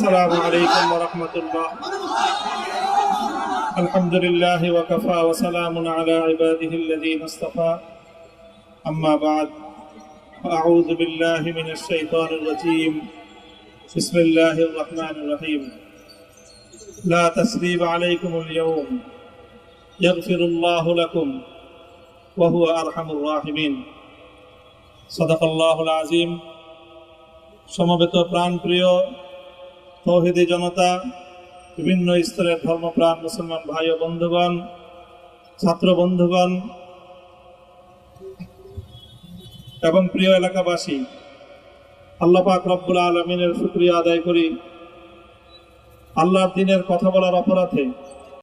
السلام عليكم ورحمة الله. الحمد لله وكفى وسلام على عباده الذين اصطفى. أما بعد فأعوذ بالله من الشيطان الرجيم. بسم الله الرحمن الرحيم. لا تثريب عليكم اليوم يغفر الله لكم وهو أرحم الراحمين. صدق الله العظيم. সমবেত প্রাণপ্রিয় তৌহিদি জনতা, বিভিন্ন স্তরের ধর্মপ্রাণ মুসলমান ভাই ও বন্ধুগণ, ছাত্র বন্ধুগণ এবং প্রিয় এলাকাবাসী, আল্লাহ পাক রব্বুল আলামিনের শুকরিয়া আদায় করি। আল্লাহর দ্বীনের কথা বলার অপরাধে